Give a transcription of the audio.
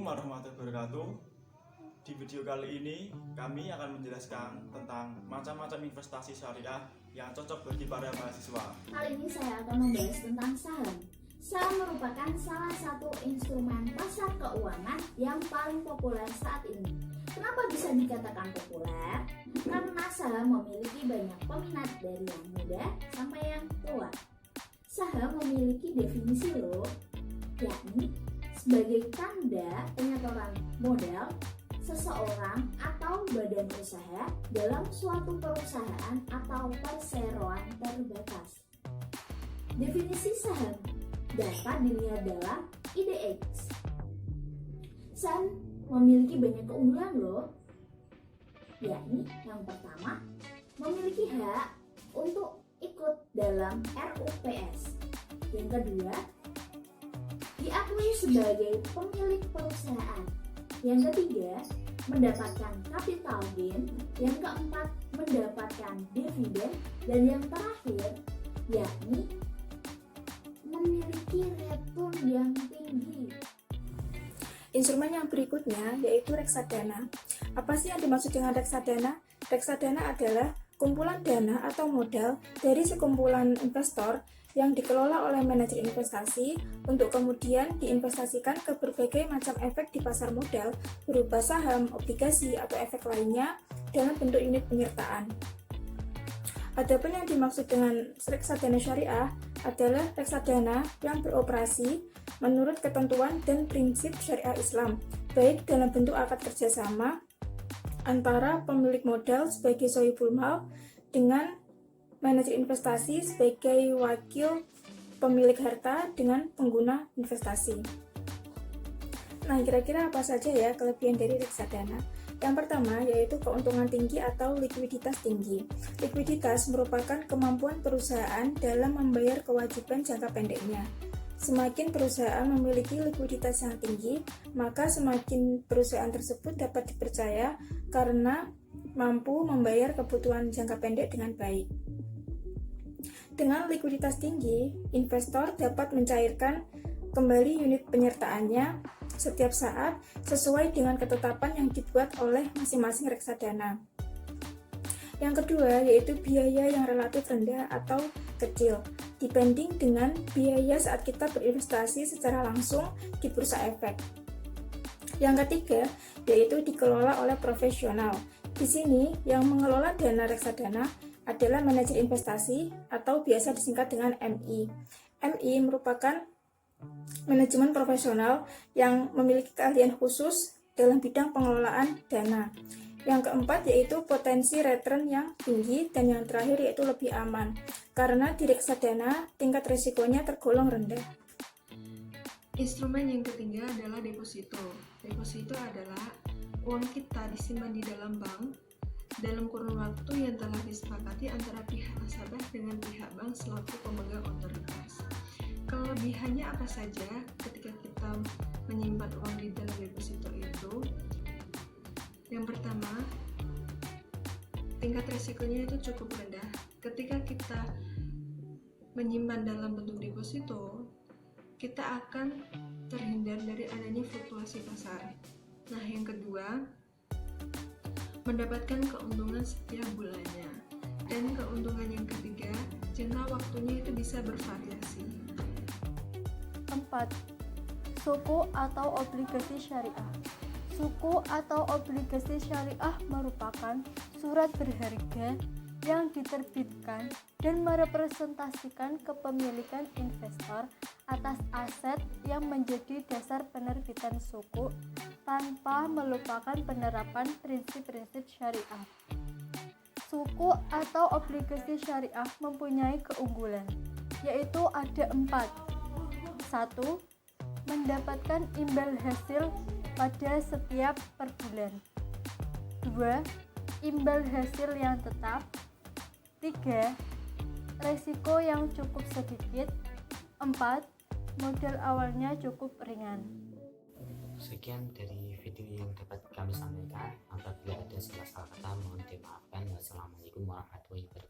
warahmatullahi wabarakatuh. Di video kali ini kami akan menjelaskan tentang macam-macam investasi syariah yang cocok bagi para mahasiswa. Kali ini saya akan membahas tentang saham. Saham merupakan salah satu instrumen pasar keuangan yang paling populer saat ini. Kenapa bisa dikatakan populer? Karena saham memiliki banyak peminat dari yang muda sampai yang tua. Saham memiliki definisi loh, yakni sebagai tanda penyetoran modal seseorang atau badan usaha dalam suatu perusahaan atau perseroan terbatas. Definisi saham dapat dilihat dalam IDX. Saham memiliki banyak keunggulan loh, yakni yang pertama, memiliki hak untuk ikut dalam RUPS. Yang kedua, diakui sebagai pemilik perusahaan. Yang ketiga, mendapatkan capital gain. Yang keempat, mendapatkan dividen. Dan yang terakhir, yakni memiliki return yang tinggi. Instrumen yang berikutnya yaitu reksadana. Apa sih yang dimaksud dengan reksadana? Reksadana adalah kumpulan dana atau modal dari sekumpulan investor yang dikelola oleh manajer investasi untuk kemudian diinvestasikan ke berbagai macam efek di pasar modal berupa saham, obligasi, atau efek lainnya dalam bentuk unit penyertaan. Adapun yang dimaksud dengan reksadana syariah adalah reksadana yang beroperasi menurut ketentuan dan prinsip syariah Islam, baik dalam bentuk akad kerjasama antara pemilik modal sebagai sohibul mal dengan manajer investasi sebagai wakil pemilik harta dengan pengguna investasi. Nah, kira-kira apa saja ya kelebihan dari reksadana? Yang pertama yaitu keuntungan tinggi atau likuiditas tinggi. Likuiditas merupakan kemampuan perusahaan dalam membayar kewajiban jangka pendeknya. Semakin perusahaan memiliki likuiditas yang tinggi, maka semakin perusahaan tersebut dapat dipercaya karena mampu membayar kebutuhan jangka pendek dengan baik. Dengan likuiditas tinggi, investor dapat mencairkan kembali unit penyertaannya setiap saat sesuai dengan ketetapan yang dibuat oleh masing-masing reksadana. Yang kedua yaitu biaya yang relatif rendah atau kecil dibanding dengan biaya saat kita berinvestasi secara langsung di bursa efek. Yang ketiga yaitu dikelola oleh profesional. Di sini yang mengelola dana reksadana adalah manajer investasi atau biasa disingkat dengan MI. MI merupakan manajemen profesional yang memiliki keahlian khusus dalam bidang pengelolaan dana. Yang keempat yaitu potensi return yang tinggi, dan yang terakhir yaitu lebih aman karena di reksadana tingkat risikonya tergolong rendah. Instrumen yang ketiga adalah deposito. Deposito adalah uang kita disimpan di dalam bank dalam kurun waktu yang telah disepakati antara pihak nasabah dengan pihak bank selaku pemegang otoritas. Kelebihannya apa saja ketika kita menyimpan uang di dalam deposito itu? Yang pertama, tingkat risikonya itu cukup rendah. Ketika kita menyimpan dalam bentuk deposito, kita akan terhindar dari adanya fluktuasi pasar. Nah, yang kedua, mendapatkan keuntungan setiap bulannya. Dan keuntungan yang ketiga, jangka waktunya itu bisa bervariasi. 4. Suku atau obligasi syariah. Suku atau obligasi syariah merupakan surat berharga yang diterbitkan dan merepresentasikan kepemilikan investor atas aset yang menjadi dasar penerbitan suku tanpa melupakan penerapan prinsip-prinsip syariah. Suku atau obligasi syariah mempunyai keunggulan, yaitu ada 4. 1. Mendapatkan imbal hasil pada setiap per bulan. 2. Imbal hasil yang tetap. 3. Resiko yang cukup sedikit. 4. Modal awalnya cukup ringan. Sekian dari video yang dapat kami sampaikan. Apabila ada salah kata mohon dimaafkan. Wassalamualaikum warahmatullahi wabarakatuh.